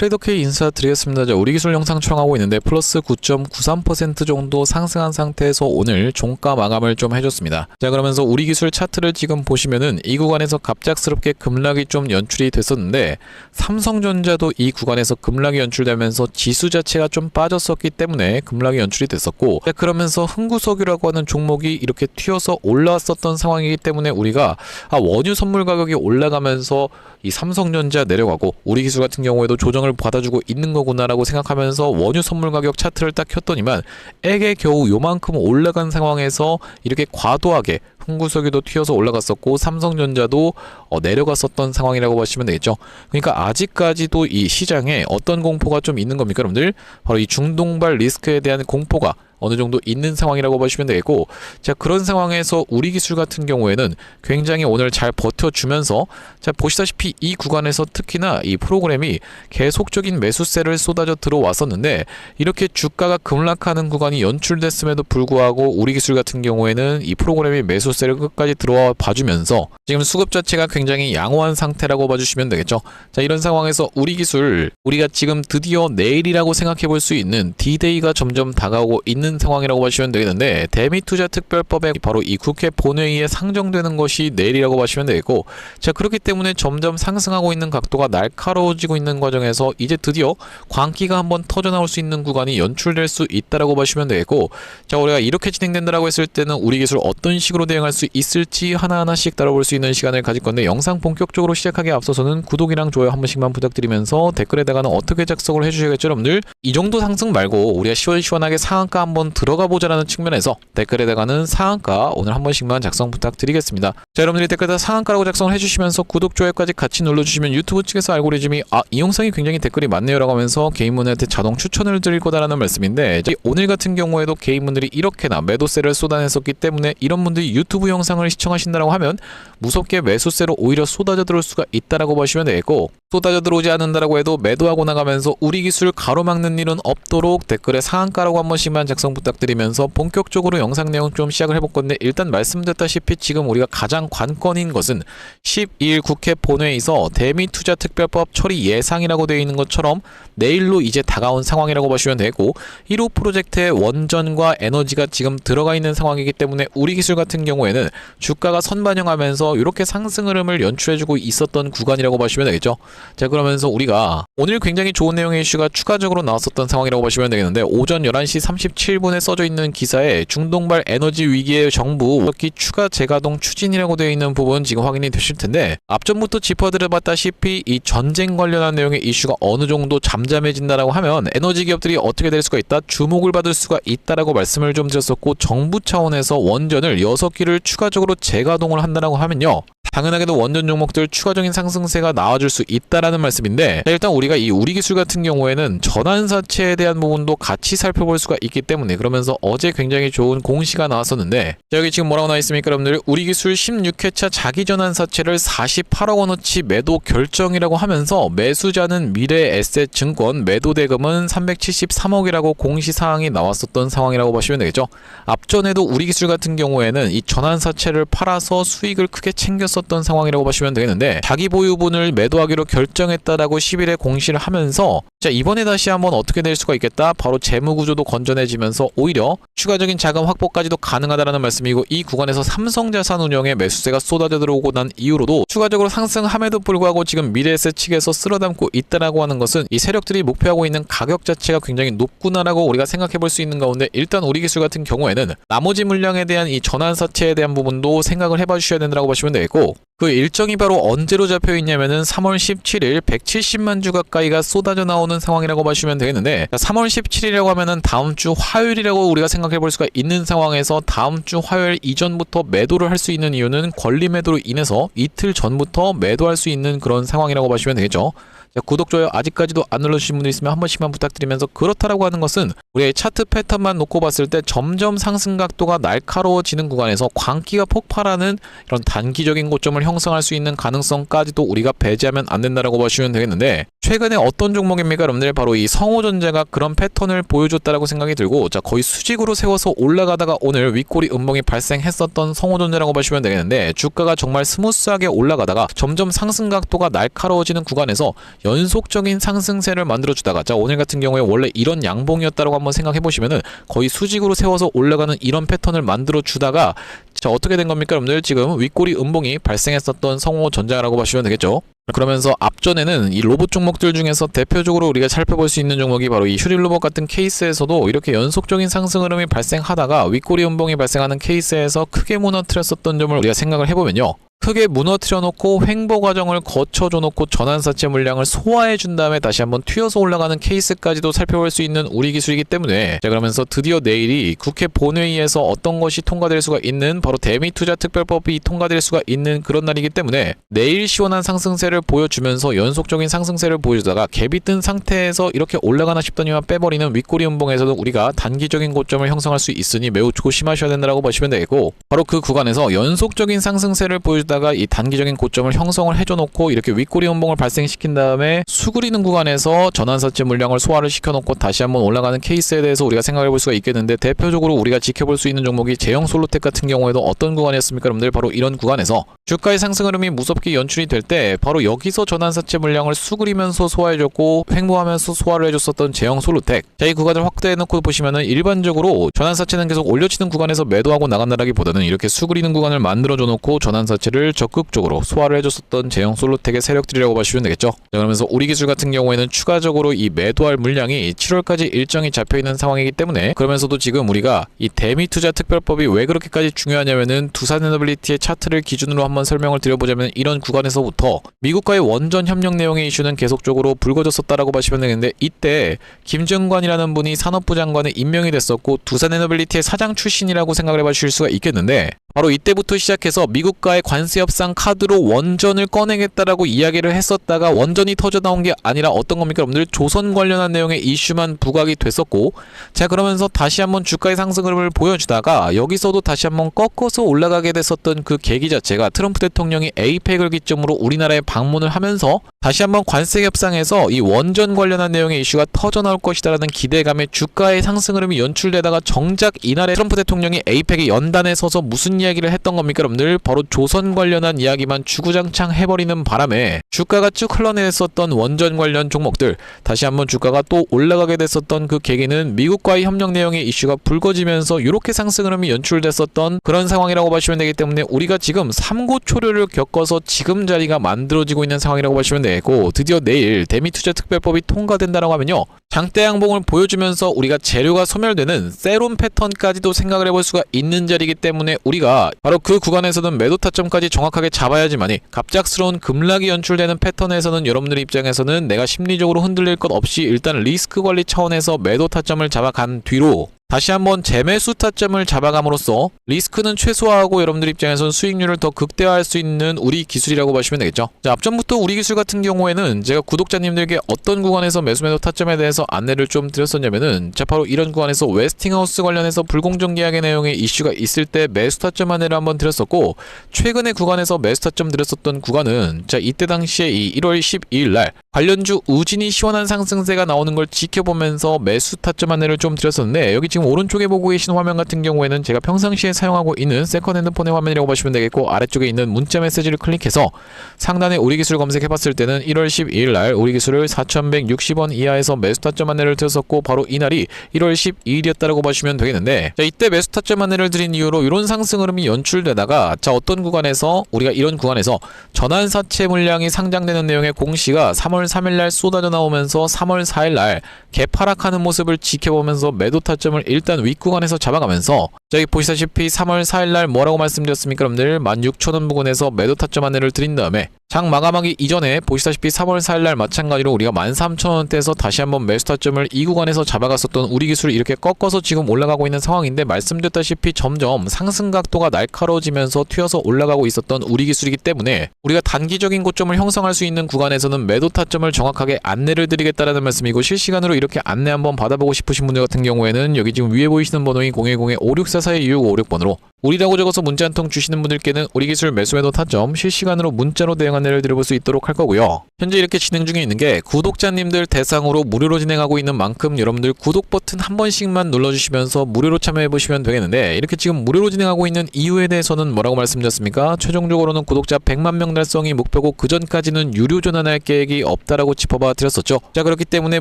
트레이더 K 인사드리겠습니다. 자, 우리 기술 영상 촬영하고 있는데 플러스 9.93% 정도 상승한 상태에서 오늘 종가 마감을 좀 해줬습니다. 자, 그러면서 우리 기술 차트를 지금 보시면은 이 구간에서 갑작스럽게 급락이 좀 연출이 됐었는데 삼성전자도 이 구간에서 급락이 연출되면서 지수 자체가 좀 빠졌었기 때문에 급락이 연출이 됐었고, 자, 그러면서 흥구석유라고 하는 종목이 이렇게 튀어서 올라왔었던 상황이기 때문에 우리가 원유 선물 가격이 올라가면서 이 삼성전자 내려가고 우리 기술 같은 경우에도 조정을 받아주고 있는 거구나라고 생각하면서 원유 선물 가격 차트를 딱 켰더니만 액에 겨우 요만큼 올라간 상황에서 이렇게 과도하게 흥구석유도 튀어서 올라갔었고 삼성전자도 내려갔었던 상황이라고 보시면 되겠죠. 그러니까 아직까지도 이 시장에 어떤 공포가 좀 있는 겁니까, 여러분들? 바로 이 중동발 리스크에 대한 공포가 어느 정도 있는 상황이라고 보시면 되겠고, 자, 그런 상황에서 우리 기술 같은 경우에는 굉장히 오늘 잘 버텨주면서, 자, 보시다시피 이 구간에서 특히나 이 프로그램이 계속적인 매수세를 쏟아져 들어왔었는데 이렇게 주가가 급락하는 구간이 연출됐음에도 불구하고 우리 기술 같은 경우에는 이 프로그램이 매수세를 끝까지 들어와 봐주면서 지금 수급 자체가 굉장히 양호한 상태라고 봐주시면 되겠죠. 자, 이런 상황에서 우리 기술, 우리가 지금 드디어 내일이라고 생각해 볼 수 있는 D-Day가 점점 다가오고 있는 상황이라고 보시면 되겠는데, 대미투자특별법에 바로 이 국회 본회의에 상정되는 것이 내일이라고 보시면 되겠고, 자, 그렇기 때문에 점점 상승하고 있는 각도가 날카로워지고 있는 과정에서 이제 드디어 광기가 한번 터져나올 수 있는 구간이 연출될 수 있다라고 보시면 되겠고, 자, 우리가 이렇게 진행된다라고 했을 때는 우리 기술 어떤 식으로 대응할 수 있을지 하나하나씩 다뤄볼 수 있는 시간을 가질 건데, 영상 본격적으로 시작하기에 앞서서는 구독이랑 좋아요 한 번씩만 부탁드리면서 댓글에다가는 어떻게 작성을 해주셔야겠죠, 여러분들? 이 정도 상승 말고 우리가 시원시원하게 상한가 한번 들어가 보자라는 측면에서 댓글에다가는 상한가 오늘 한 번씩만 작성 부탁드리겠습니다. 자, 여러분들이 댓글에다 상한가라고 작성을 해주시면서 구독, 좋아요까지 같이 눌러주시면 유튜브 측에서 알고리즘이 이 영상이 굉장히 댓글이 많네요 라고 하면서 개인분들한테 자동 추천을 드릴 거다라는 말씀인데, 오늘 같은 경우에도 개인분들이 이렇게나 매도세를 쏟아냈었기 때문에 이런 분들이 유튜브 영상을 시청하신다라고 하면 무섭게 매수세로 오히려 쏟아져 들어올 수가 있다라고 보시면 되겠고, 쏟아져 들어오지 않는다라고 해도 매도하고 나가면서 우리 기술 가로막는 일은 없도록 댓글에 상한가라고 한 번씩만 작성 부탁드리면서 본격적으로 영상 내용 좀 시작을 해볼 건데, 일단 말씀드렸다시피 지금 우리가 가장 관건인 것은 12일 국회 본회의에서 대미투자특별법 처리 예상이라고 되어 있는 것처럼 내일로 이제 다가온 상황이라고 보시면 되고, 1호 프로젝트의 원전과 에너지가 지금 들어가 있는 상황이기 때문에 우리 기술 같은 경우에는 주가가 선반영하면서 이렇게 상승 흐름을 연출해주고 있었던 구간이라고 보시면 되겠죠. 자, 그러면서 우리가 오늘 굉장히 좋은 내용의 이슈가 추가적으로 나왔었던 상황이라고 보시면 되겠는데, 오전 11시 37분에 써져 있는 기사에 중동발 에너지 위기의 정부 추가 재가동 추진이라고 되어 있는 부분 지금 확인이 되실 텐데, 앞전부터 짚어드려봤다시피 이 전쟁 관련한 내용의 이슈가 어느 정도 잠잠해진다라고 하면 에너지 기업들이 어떻게 될 수가 있다, 주목을 받을 수가 있다라고 말씀을 좀 드렸었고, 정부 차원에서 원전을 6기를 추가적으로 재가동을 한다라고 하면요, 당연하게도 원전 종목들 추가적인 상승세가 나와줄 수 있다라는 말씀인데, 일단 우리가 이 우리 기술 같은 경우에는 전환사채에 대한 부분도 같이 살펴볼 수가 있기 때문에, 그러면서 어제 굉장히 좋은 공시가 나왔었는데, 자, 여기 지금 뭐라고 나와 있습니까, 여러분들? 우리 기술 16회차 자기전환사채를 48억 원어치 매도 결정이라고 하면서 매수자는 미래에셋증권, 매도 대금은 373억이라고 공시사항이 나왔었던 상황이라고 보시면 되겠죠. 앞전에도 우리 기술 같은 경우에는 이 전환사채를 팔아서 수익을 크게 챙겼었던 상황이라고 보시면 되겠는데, 자기 보유분을 매도하기로 결정했다라고 10일에 공시를 하면서, 자, 이번에 다시 한번 어떻게 될 수가 있겠다, 바로 재무구조도 건전해지면서 오히려 추가적인 자금 확보까지도 가능하다라는 말씀이고, 이 구간에서 삼성자산운용의 매수세가 쏟아져 들어오고 난 이후로도 추가적으로 상승함에도 불구하고 지금 미래에셋 측에서 쓸어담고 있다라고 하는 것은 이 세력들이 목표하고 있는 가격 자체가 굉장히 높구나라고 우리가 생각해 볼 수 있는 가운데, 일단 우리 기술 같은 경우에는 나머지 물량에 대한 이 전환사채에 대한 부분도 생각을 해봐 주셔야 된다고 보시면 되겠고, 그 일정이 바로 언제로 잡혀 있냐면은 3월 17일 170만 주 가까이가 쏟아져 나오는 상황이라고 보시면 되겠는데, 3월 17일이라고 하면은 다음 주 화요일이라고 우리가 생각해 볼 수가 있는 상황에서 다음 주 화요일 이전부터 매도를 할 수 있는 이유는 권리 매도로 인해서 이틀 전부터 매도할 수 있는 그런 상황이라고 보시면 되겠죠. 자, 구독, 좋아요 아직까지도 안 눌러주신 분들 있으면 한 번씩만 부탁드리면서, 그렇다라고 하는 것은 우리의 차트 패턴만 놓고 봤을 때 점점 상승 각도가 날카로워지는 구간에서 광기가 폭발하는 이런 단기적인 고점을 형성할 수 있는 가능성까지도 우리가 배제하면 안 된다라고 보시면 되겠는데, 최근에 어떤 종목입니까, 여러분들? 바로 이 성호전자가 그런 패턴을 보여줬다라고 생각이 들고, 자, 거의 수직으로 세워서 올라가다가 오늘 윗꼬리 음봉이 발생했었던 성호전자라고 보시면 되겠는데, 주가가 정말 스무스하게 올라가다가 점점 상승 각도가 날카로워지는 구간에서 연속적인 상승세를 만들어주다가 자 오늘 같은 경우에 원래 이런 양봉이었다라고 한번 생각해보시면은 거의 수직으로 세워서 올라가는 이런 패턴을 만들어주다가 자 어떻게 된 겁니까 여러분들? 지금 윗꼬리 음봉이 발생했었던 성호전자라고 보시면 되겠죠. 그러면서 앞전에는 이 로봇 종목들 중에서 대표적으로 우리가 살펴볼 수 있는 종목이 바로 이 슈릴로봇 같은 케이스에서도 이렇게 연속적인 상승 흐름이 발생하다가 윗꼬리 음봉이 발생하는 케이스에서 크게 무너뜨렸었던 점을 우리가 생각을 해보면요. 크게 무너뜨려 놓고 횡보 과정을 거쳐줘 놓고 전환사채 물량을 소화해 준 다음에 다시 한번 튀어서 올라가는 케이스까지도 살펴볼 수 있는 우리 기술이기 때문에 자 그러면서 드디어 내일이 국회 본회의에서 어떤 것이 통과될 수가 있는 바로 대미투자특별법이 통과될 수가 있는 그런 날이기 때문에 내일 시원한 상승세를 보여주면서 연속적인 상승세를 보여주다가 갭이 뜬 상태에서 이렇게 올라가나 싶더니만 빼버리는 윗꼬리 음봉에서도 우리가 단기적인 고점을 형성할 수 있으니 매우 조심하셔야 된다고 보시면 되겠고 바로 그 구간에서 연속적인 상승세를 보여주다 이 단기적인 고점을 형성을 해줘놓고 이렇게 윗꼬리 음봉을 발생시킨 다음에 수그리는 구간에서 전환사채 물량을 소화를 시켜놓고 다시 한번 올라가는 케이스에 대해서 우리가 생각해 볼 수가 있겠는데 대표적으로 우리가 지켜볼 수 있는 종목이 제형솔루텍 같은 경우에도 어떤 구간이었습니까 여러분들? 바로 이런 구간에서 주가의 상승 흐름이 무섭게 연출이 될 때 바로 여기서 전환사채 물량을 수그리면서 소화해줬고 횡보하면서 소화를 해줬었던 제형솔루텍 자 이 구간을 확대해놓고 보시면은 일반적으로 전환사채는 계속 올려치는 구간에서 매도하고 나간다라기보다는 이렇게 수그리는 구간을 만들어줘 놓고 전환사채를 적극적으로 소화를 해줬었던 제형솔루텍의 세력들이라고 보시면 되겠죠. 자, 그러면서 우리 기술 같은 경우에는 추가적으로 이 매도할 물량이 7월까지 일정이 잡혀있는 상황이기 때문에 그러면서도 지금 우리가 이 대미투자특별법이 왜 그렇게까지 중요하냐면은 두산에너빌리티의 차트를 기준으로 한번 설명을 드려보자면 이런 구간에서부터 미국과의 원전 협력 내용의 이슈는 계속적으로 불거졌었다라고 보시면 되겠는데 이때 김정관이라는 분이 산업부 장관에 임명이 됐었고 두산에너빌리티의 사장 출신이라고 생각을 해보실 수가 있겠는데 바로 이때부터 시작해서 미국과의 관세 협상 카드로 원전을 꺼내겠다라고 이야기를 했었다가 원전이 터져 나온 게 아니라 어떤 겁니까 여러분들? 조선 관련한 내용의 이슈만 부각이 됐었고 자 그러면서 다시 한번 주가의 상승 흐름을 보여주다가 여기서도 다시 한번 꺾어서 올라가게 됐었던 그 계기 자체가 트럼프 대통령이 에이펙을 기점으로 우리나라에 방문을 하면서 다시 한번 관세 협상에서 이 원전 관련한 내용의 이슈가 터져 나올 것이다라는 기대감에 주가의 상승 흐름이 연출되다가 정작 이날에 트럼프 대통령이 에이펙의 연단에 서서 무슨 이야기를 했던 겁니까 여러분들? 바로 조선 관련한 이야기만 주구장창 해버리는 바람에 주가가 쭉 흘러내렸었던 원전 관련 종목들 다시 한번 주가가 또 올라가게 됐었던 그 계기는 미국과의 협력 내용의 이슈가 불거지면서 이렇게 상승 흐름이 연출됐었던 그런 상황이라고 보시면 되기 때문에 우리가 지금 삼고초려를 겪어서 지금 자리가 만들어지고 있는 상황이라고 보시면 되고 드디어 내일 대미투자특별법이 통과된다라고 하면요 장대 양봉을 보여주면서 우리가 재료가 소멸되는 세론 패턴까지도 생각을 해볼 수가 있는 자리이기 때문에 우리가 바로 그 구간에서는 매도 타점까지 정확하게 잡아야지만이 갑작스러운 급락이 연출되는 패턴에서는 여러분들 입장에서는 내가 심리적으로 흔들릴 것 없이 일단 리스크 관리 차원에서 매도 타점을 잡아간 뒤로 다시 한번 재매수 타점을 잡아감으로써 리스크는 최소화하고 여러분들 입장에서는 수익률을 더 극대화할 수 있는 우리 기술이라고 보시면 되겠죠. 자, 앞전부터 우리 기술 같은 경우에는 제가 구독자님들께 어떤 구간에서 매수 타점에 대해서 안내를 좀 드렸었냐면은 자 바로 이런 구간에서 웨스팅하우스 관련해서 불공정 계약의 내용의 이슈가 있을 때 매수 타점 안내를 한번 드렸었고 최근에 구간에서 매수 타점 드렸었던 구간은 자 이때 당시에 이 1월 12일 날 관련주 우진이 시원한 상승세가 나오는 걸 지켜보면서 매수 타점 안내를 좀 드렸었는데 여기 지금 오른쪽에 보고 계신 화면 같은 경우에는 제가 평상시에 사용하고 있는 세컨 핸드폰의 화면이라고 보시면 되겠고 아래쪽에 있는 문자 메시지를 클릭해서 상단에 우리 기술 검색해봤을 때는 1월 12일 날 우리 기술을 4,160원 이하에서 매수 타점 안내를 드렸었고 바로 이날이 1월 12일이었다라고 보시면 되겠는데 자 이때 매수 타점 안내를 드린 이후로 이런 상승 흐름이 연출되다가 자 어떤 구간에서 우리가 이런 구간에서 전환사채 물량이 상장되는 내용의 공시가 3월 3일 날 쏟아져 나오면서 3월 4일 날 개파락하는 모습을 지켜보면서 매도 타점을 일단 윗구간에서 잡아가면서 저기 보시다시피 3월 4일 날 뭐라고 말씀드렸습니까 여러분들 16,000원 부근에서 매도 타점 안내를 드린 다음에 장 마감하기 이전에 보시다시피 3월 4일 날 마찬가지로 우리가 13,000원대에서 다시 한번 매수 타점을 이 구간에서 잡아갔었던 우리 기술이 이렇게 꺾어서 지금 올라가고 있는 상황인데 말씀드렸다시피 점점 상승 각도가 날카로워지면서 튀어서 올라가고 있었던 우리 기술이기 때문에 우리가 단기적인 고점을 형성할 수 있는 구간에서는 매도 타점을 정확하게 안내를 드리겠다라는 말씀이고 실시간으로 이렇게 안내 한번 받아보고 싶으신 분들 같은 경우에는 여기 지금 위에 보이시는 번호인 010-5644 5644-2656번으로 우리라고 적어서 문자 한 통 주시는 분들께는 우리기술 매수매도 타점 실시간으로 문자로 대응 안내를 드려볼 수 있도록 할 거고요. 현재 이렇게 진행 중에 있는 게 구독자님들 대상으로 무료로 진행하고 있는 만큼 여러분들 구독 버튼 한 번씩만 눌러주시면서 무료로 참여해보시면 되겠는데, 이렇게 지금 무료로 진행하고 있는 이유에 대해서는 뭐라고 말씀드렸습니까? 최종적으로는 구독자 100만 명 달성이 목표고 그 전까지는 유료 전환할 계획이 없다라고 짚어봐 드렸었죠. 자, 그렇기 때문에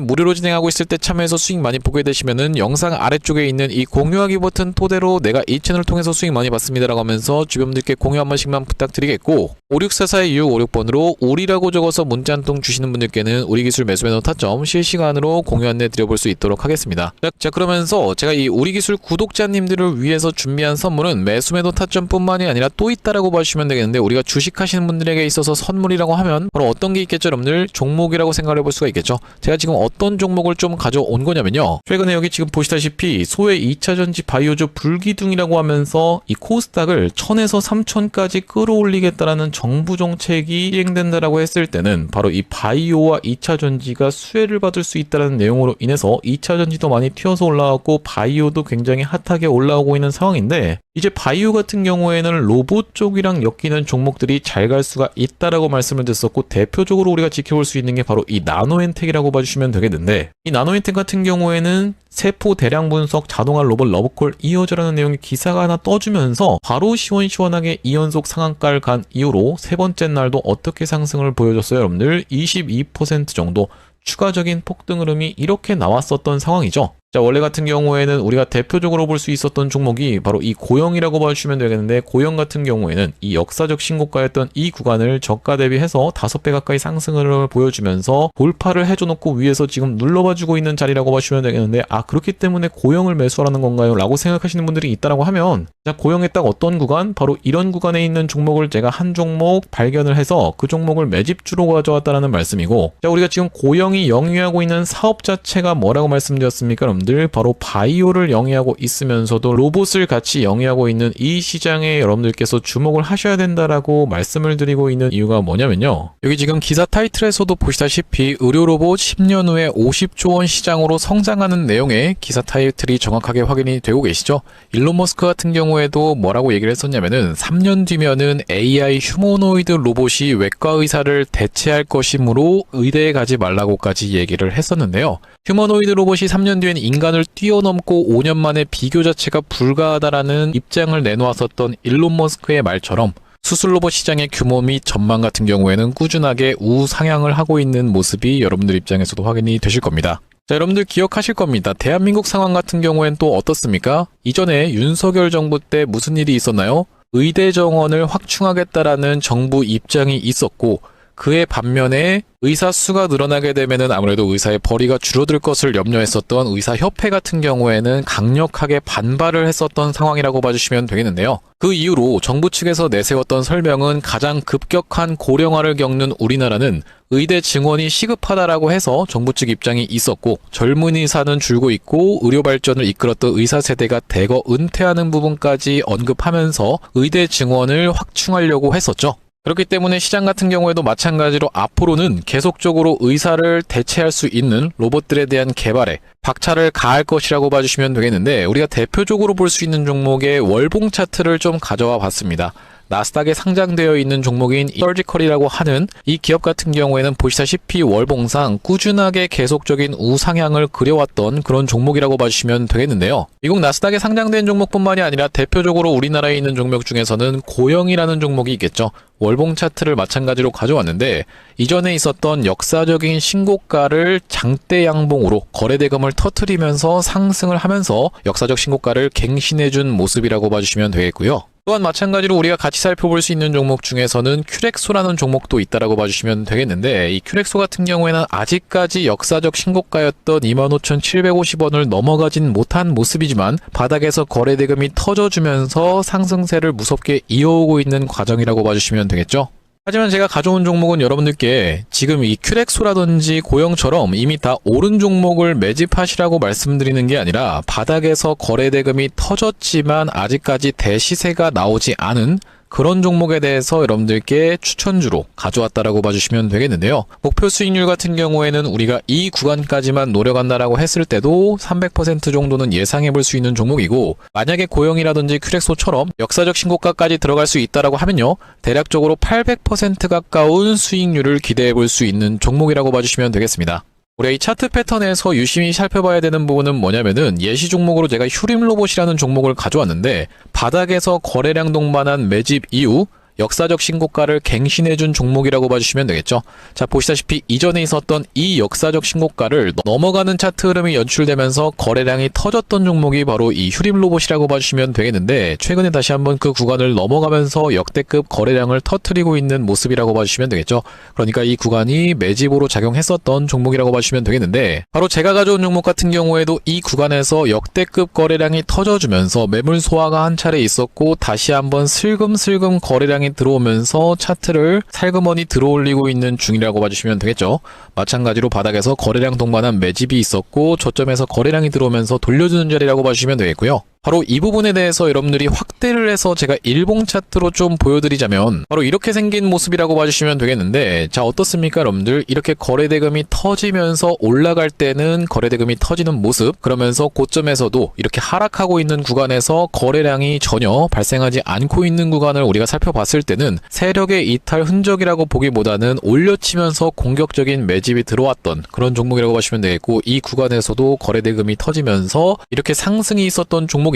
무료로 진행하고 있을 때 참여해서 수익 많이 보게 되시면은 영상 아래쪽에 있는 이 공유하기 버튼 토대로 내가 이 채널을 통해서 수익 많이 받습니다라고 하면서 주변분들께 공유 한 번씩만 부탁드리겠고, 5644-2656번으로 우리라고 적어서 문자 한 통 주시는 분들께는 우리기술 매수매도 타점 실시간으로 공유 안내 드려볼 수 있도록 하겠습니다. 자, 그러면서 제가 이 우리기술 구독자님들을 위해서 준비한 선물은 매수매도 타점 뿐만이 아니라 또 있다라고 봐주시면 되겠는데, 우리가 주식하시는 분들에게 있어서 선물이라고 하면 바로 어떤 게 있겠죠 여러분들? 종목이라고 생각을 해볼 수가 있겠죠. 제가 지금 어떤 종목을 좀 가져온 거냐면요, 최근에 여기 지금 보시다시피 소외 2차전지 바이오주 불기둥이라고 하면서 이 코스닥을 1000에서 3000까지 끌어올리겠다라는 정부 정책이 시행된다라고 했을 때는 바로 이 바이오와 2차전지가 수혜를 받을 수 있다는 내용으로 인해서 2차전지도 많이 튀어서 올라왔고 바이오도 굉장히 핫하게 올라오고 있는 상황인데, 이제 바이오 같은 경우에는 로봇 쪽이랑 엮이는 종목들이 잘 갈 수가 있다라고 말씀을 드렸었고, 대표적으로 우리가 지켜볼 수 있는 게 바로 이 나노엔텍이라고 봐주시면 되겠는데, 이 나노엔텍 같은 경우에는 세포 대량 분석 자동화 로봇 러브콜 이어져라는 내용의 기사가 하나 떠주면서 바로 시원시원하게 2연속 상한가를 간 이후로 세 번째 날도 어떻게 상승을 보여줬어요 여러분들? 22% 정도 추가적인 폭등 흐름이 이렇게 나왔었던 상황이죠. 자, 원래 같은 경우에는 우리가 대표적으로 볼 수 있었던 종목이 바로 이 고영이라고 봐주시면 되겠는데, 고영 같은 경우에는 이 역사적 신고가였던 이 구간을 저가 대비해서 5배 가까이 상승을 보여주면서 돌파를 해줘놓고 위에서 지금 눌러봐주고 있는 자리라고 봐주시면 되겠는데, 아, 그렇기 때문에 고영을 매수하라는 건가요? 라고 생각하시는 분들이 있다라고 하면, 자, 고영의 딱 어떤 구간? 바로 이런 구간에 있는 종목을 제가 한 종목 발견을 해서 그 종목을 매집주로 가져왔다는 말씀이고, 자, 우리가 지금 고영이 영위하고 있는 사업 자체가 뭐라고 말씀드렸습니까 여러분? 바로 바이오를 영위하고 있으면서도 로봇을 같이 영위하고 있는 이 시장에 여러분들께서 주목을 하셔야 된다라고 말씀을 드리고 있는 이유가 뭐냐면요, 여기 지금 기사 타이틀에서도 보시다시피 의료 로봇 10년 후에 50조 원 시장으로 성장하는 내용의 기사 타이틀이 정확하게 확인이 되고 계시죠. 일론 머스크 같은 경우에도 뭐라고 얘기를 했었냐면은 3년 뒤면은 AI 휴머노이드 로봇이 외과 의사를 대체할 것이므로 의대에 가지 말라고까지 얘기를 했었는데요. 휴머노이드 로봇이 3년 뒤엔 인간을 뛰어넘고 5년 만에 비교 자체가 불가하다라는 입장을 내놓았었던 일론 머스크의 말처럼 수술 로봇 시장의 규모 및 전망 같은 경우에는 꾸준하게 우상향을 하고 있는 모습이 여러분들 입장에서도 확인이 되실 겁니다. 자, 여러분들 기억하실 겁니다. 대한민국 상황 같은 경우엔 또 어떻습니까? 이전에 윤석열 정부 때 무슨 일이 있었나요? 의대 정원을 확충하겠다라는 정부 입장이 있었고, 그의 반면에 의사 수가 늘어나게 되면은 아무래도 의사의 벌이가 줄어들 것을 염려했었던 의사협회 같은 경우에는 강력하게 반발을 했었던 상황이라고 봐주시면 되겠는데요. 그 이후로 정부 측에서 내세웠던 설명은 가장 급격한 고령화를 겪는 우리나라는 의대 증원이 시급하다라고 해서 정부 측 입장이 있었고, 젊은 의사는 줄고 있고 의료 발전을 이끌었던 의사 세대가 대거 은퇴하는 부분까지 언급하면서 의대 증원을 확충하려고 했었죠. 그렇기 때문에 시장 같은 경우에도 마찬가지로 앞으로는 계속적으로 의사를 대체할 수 있는 로봇들에 대한 개발에 박차를 가할 것이라고 봐주시면 되겠는데, 우리가 대표적으로 볼 수 있는 종목의 월봉 차트를 좀 가져와 봤습니다. 나스닥에 상장되어 있는 종목인 서지컬이라고 하는 이 기업 같은 경우에는 보시다시피 월봉상 꾸준하게 계속적인 우상향을 그려왔던 그런 종목이라고 봐주시면 되겠는데요. 미국 나스닥에 상장된 종목뿐만이 아니라 대표적으로 우리나라에 있는 종목 중에서는 고영이라는 종목이 있겠죠. 월봉 차트를 마찬가지로 가져왔는데, 이전에 있었던 역사적인 신고가를 장대 양봉으로 거래대금을 터뜨리면서 상승을 하면서 역사적 신고가를 갱신해준 모습이라고 봐주시면 되겠고요. 또한 마찬가지로 우리가 같이 살펴볼 수 있는 종목 중에서는 큐렉소라는 종목도 있다라고 봐주시면 되겠는데, 이 큐렉소 같은 경우에는 아직까지 역사적 신고가였던 25,750원을 넘어가진 못한 모습이지만 바닥에서 거래대금이 터져주면서 상승세를 무섭게 이어오고 있는 과정이라고 봐주시면 되겠죠. 하지만 제가 가져온 종목은 여러분들께 지금 이 큐렉소라든지 고영처럼 이미 다 오른 종목을 매집하시라고 말씀드리는 게 아니라, 바닥에서 거래대금이 터졌지만 아직까지 대시세가 나오지 않은 그런 종목에 대해서 여러분들께 추천주로 가져왔다라고 봐주시면 되겠는데요. 목표 수익률 같은 경우에는 우리가 이 구간까지만 노려간다라고 했을 때도 300% 정도는 예상해 볼 수 있는 종목이고, 만약에 고영이라든지 큐렉소처럼 역사적 신고가까지 들어갈 수 있다라고 하면요, 대략적으로 800% 가까운 수익률을 기대해 볼 수 있는 종목이라고 봐주시면 되겠습니다. 우리 이 차트 패턴에서 유심히 살펴봐야 되는 부분은 뭐냐면은, 예시 종목으로 제가 휴림로봇이라는 종목을 가져왔는데, 바닥에서 거래량 동반한 매집 이후 역사적 신고가를 갱신해준 종목이라고 봐주시면 되겠죠. 자, 보시다시피 이전에 있었던 이 역사적 신고가를 넘어가는 차트 흐름이 연출되면서 거래량이 터졌던 종목이 바로 이 휴림로봇이라고 봐주시면 되겠는데, 최근에 다시 한번 그 구간을 넘어가면서 역대급 거래량을 터뜨리고 있는 모습이라고 봐주시면 되겠죠. 그러니까 이 구간이 매집으로 작용했었던 종목이라고 봐주시면 되겠는데, 바로 제가 가져온 종목 같은 경우에도 이 구간에서 역대급 거래량이 터져주면서 매물 소화가 한 차례 있었고, 다시 한번 슬금슬금 거래량이 들어오면서 차트를 살그머니 들어올리고 있는 중이라고 봐주시면 되겠죠. 마찬가지로 바닥에서 거래량 동반한 매집이 있었고, 저점에서 거래량이 들어오면서 돌려주는 자리라고 봐주시면 되겠고요. 바로 이 부분에 대해서 여러분들이 확대를 해서 제가 일봉 차트로 좀 보여드리자면, 바로 이렇게 생긴 모습이라고 봐주시면 되겠는데, 자, 어떻습니까 여러분들? 이렇게 거래대금이 터지면서 올라갈 때는 거래대금이 터지는 모습, 그러면서 고점에서도 이렇게 하락하고 있는 구간에서 거래량이 전혀 발생하지 않고 있는 구간을 우리가 살펴봤을 때는 세력의 이탈 흔적이라고 보기보다는 올려치면서 공격적인 매집이 들어왔던 그런 종목이라고 보시면 되겠고, 이 구간에서도 거래대금이 터지면서 이렇게 상승이 있었던 종목인데,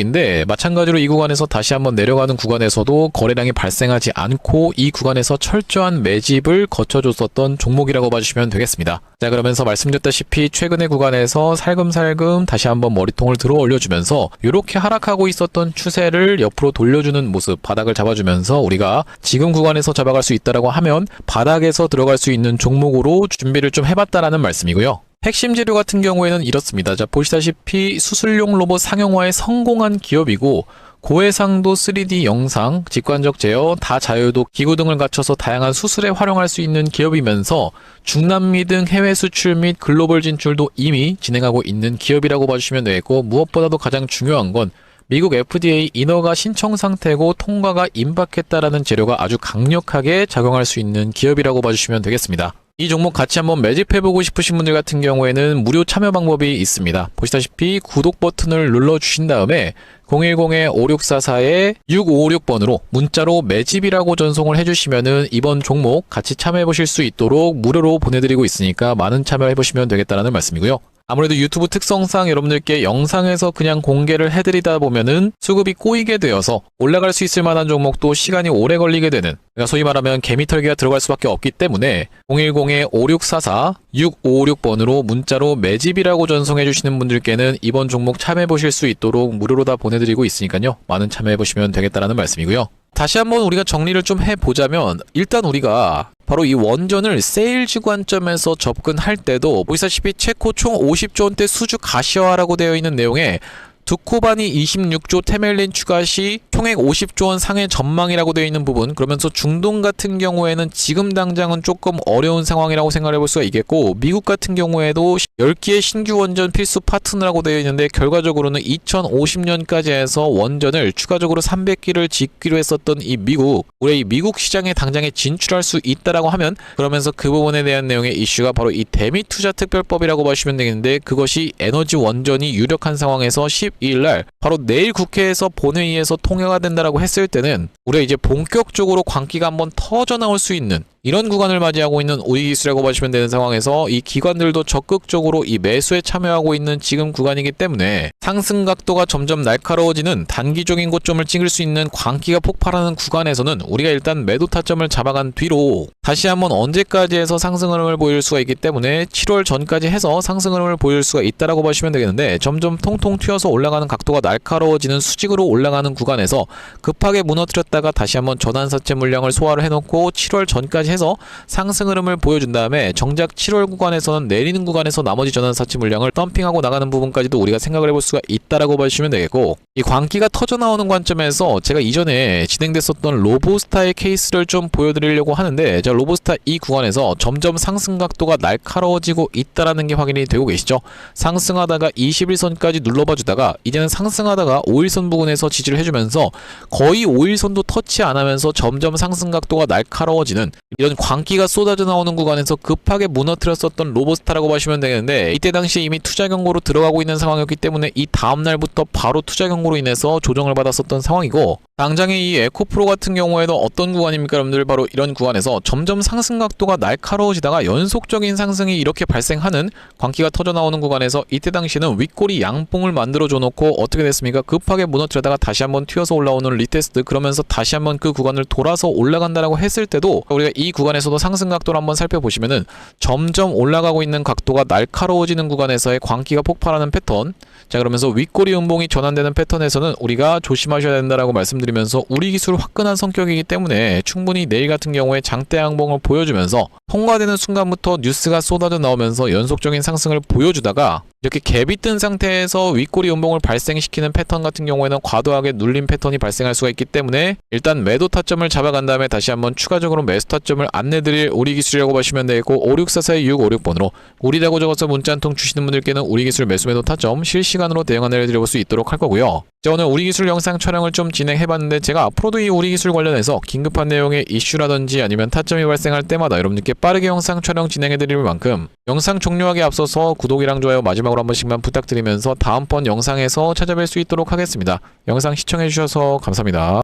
마찬가지로 이 구간에서 다시 한번 내려가는 구간에서도 거래량이 발생하지 않고 이 구간에서 철저한 매집을 거쳐줬었던 종목이라고 봐주시면 되겠습니다. 자, 그러면서 말씀드렸다시피 최근의 구간에서 살금살금 다시 한번 머리통을 들어 올려주면서 이렇게 하락하고 있었던 추세를 옆으로 돌려주는 모습, 바닥을 잡아주면서 우리가 지금 구간에서 잡아갈 수 있다라고 하면 바닥에서 들어갈 수 있는 종목으로 준비를 좀 해봤다라는 말씀이고요. 핵심 재료 같은 경우에는 이렇습니다. 자, 보시다시피 수술용 로봇 상용화에 성공한 기업이고, 고해상도 3D 영상, 직관적 제어, 다자유도 기구 등을 갖춰서 다양한 수술에 활용할 수 있는 기업이면서 중남미 등 해외 수출 및 글로벌 진출도 이미 진행하고 있는 기업이라고 봐주시면 되겠고, 무엇보다도 가장 중요한 건 미국 FDA 인허가 신청 상태고 통과가 임박했다라는 재료가 아주 강력하게 작용할 수 있는 기업이라고 봐주시면 되겠습니다. 이 종목 같이 한번 매집해보고 싶으신 분들 같은 경우에는 무료 참여 방법이 있습니다. 보시다시피 구독 버튼을 눌러주신 다음에 010-5644-6556번으로 문자로 매집이라고 전송을 해주시면은 이번 종목 같이 참여해보실 수 있도록 무료로 보내드리고 있으니까 많은 참여해보시면 되겠다는 말씀이고요. 아무래도 유튜브 특성상 여러분들께 영상에서 그냥 공개를 해드리다 보면은 수급이 꼬이게 되어서 올라갈 수 있을 만한 종목도 시간이 오래 걸리게 되는, 그러니까 소위 말하면 개미털기가 들어갈 수밖에 없기 때문에 010-5644-6556번으로 문자로 매집이라고 전송해 주시는 분들께는 이번 종목 참여해 보실 수 있도록 무료로 다 보내드리고 있으니까요, 많은 참여해 보시면 되겠다라는 말씀이고요. 다시 한번 우리가 정리를 좀 해보자면, 일단 우리가 바로 이 원전을 세일즈 관점에서 접근할 때도 보시다시피 체코 총 50조 원대 수주 가시화라고 되어 있는 내용에 두코바니 26조 테멜린 추가 시 총액 50조 원 상해 전망이라고 되어 있는 부분, 그러면서 중동 같은 경우에는 지금 당장은 조금 어려운 상황이라고 생각해 볼 수가 있겠고, 미국 같은 경우에도 10기의 신규 원전 필수 파트너라고 되어 있는데 결과적으로는 2050년까지 해서 원전을 추가적으로 300기를 짓기로 했었던 이 미국, 우리 이 미국 시장에 당장에 진출할 수 있다라고 하면, 그러면서 그 부분에 대한 내용의 이슈가 바로 이 대미 투자 특별법이라고 보시면 되겠는데, 그것이 에너지 원전이 유력한 상황에서 12일날 바로 내일 국회에서 본회의에서 통과가 된다라고 했을 때는 우리가 이제 본격적으로 광기가 한번 터져 나올 수 있는 이런 구간을 맞이하고 있는 우리기술이라고 보시면 되는 상황에서 이 기관들도 적극적으로 이 매수에 참여하고 있는 지금 구간이기 때문에 상승 각도가 점점 날카로워지는 단기적인 고점을 찍을 수 있는 광기가 폭발하는 구간에서는 우리가 일단 매도 타점을 잡아간 뒤로 다시 한번 언제까지 해서 상승 흐름을 보일 수가 있기 때문에 7월 전까지 해서 상승 흐름을 보일 수가 있다라고 보시면 되겠는데, 점점 통통 튀어서 올라가는 각도가 날카로워지는 수직으로 올라가는 구간에서 급하게 무너뜨렸다가 다시 한번 전환사채 물량을 소화를 해놓고 7월 전까지 해서 상승 흐름을 보여준 다음에 정작 7월 구간에서는 내리는 구간에서 나머지 전환사치 물량을 덤핑하고 나가는 부분까지도 우리가 생각을 해볼 수가 있다라고 보시면 되겠고, 이 광기가 터져 나오는 관점에서 제가 이전에 진행됐었던 로보스타의 케이스를 좀 보여드리려고 하는데, 자, 로보스타 이 구간에서 점점 상승 각도가 날카로워지고 있다라는 게 확인이 되고 계시죠. 상승하다가 21선까지 눌러봐 주다가 이제는 상승하다가 5일선 부근에서 지지를 해주면서 거의 5일선도 터치 안 하면서 점점 상승 각도가 날카로워지는 이런 광기가 쏟아져 나오는 구간에서 급하게 무너뜨렸었던 로보스타라고 보시면 되겠는데, 이때 당시 이미 투자 경고로 들어가고 있는 상황이었기 때문에 이 다음날부터 바로 투자 경고로 인해서 조정을 받았었던 상황이고, 당장의 이 에코프로 같은 경우에도 어떤 구간입니까 여러분들? 바로 이런 구간에서 점점 상승 각도가 날카로워지다가 연속적인 상승이 이렇게 발생하는 광기가 터져 나오는 구간에서 이때 당시에는 윗꼬리 양봉을 만들어 줘 놓고 어떻게 됐습니까? 급하게 무너뜨렸다가 다시 한번 튀어서 올라오는 리테스트, 그러면서 다시 한번 그 구간을 돌아서 올라간다라고 했을 때도 우리가 이 구간에서도 상승 각도를 한번 살펴보시면은 점점 올라가고 있는 각도가 날카로워지는 구간에서의 광기가 폭발하는 패턴, 자 그러면서 윗꼬리 음봉이 전환되는 패턴에서는 우리가 조심하셔야 된다라고 말씀드리면서, 우리 기술 화끈한 성격이기 때문에 충분히 내일 같은 경우에 장대 양봉을 보여주면서 통과되는 순간부터 뉴스가 쏟아져 나오면서 연속적인 상승을 보여주다가 이렇게 갭이 뜬 상태에서 윗꼬리 음봉을 발생시키는 패턴 같은 경우에는 과도하게 눌림 패턴이 발생할 수가 있기 때문에 일단 매도 타점을 잡아간 다음에 다시 한번 추가적으로 매수 타점을 안내드릴 우리 기술이라고 보시면 되겠고, 5644-656번으로 우리라고 적어서 문자 한 통 주시는 분들께는 우리 기술 매수 매도 타점 실시간으로 대응 안내를 드려볼 수 있도록 할 거고요. 자, 오늘 우리 기술 영상 촬영을 좀 진행해봤는데, 제가 앞으로도 이 우리 기술 관련해서 긴급한 내용의 이슈라든지 아니면 타점이 발생할 때마다 여러분들께 빠르게 영상 촬영 진행해드릴 만큼 영상 종료하기 앞서서 구독이랑 좋아요 마지막으로 한 번씩만 부탁드리면서 다음번 영상에서 찾아뵐 수 있도록 하겠습니다. 영상 시청해주셔서 감사합니다.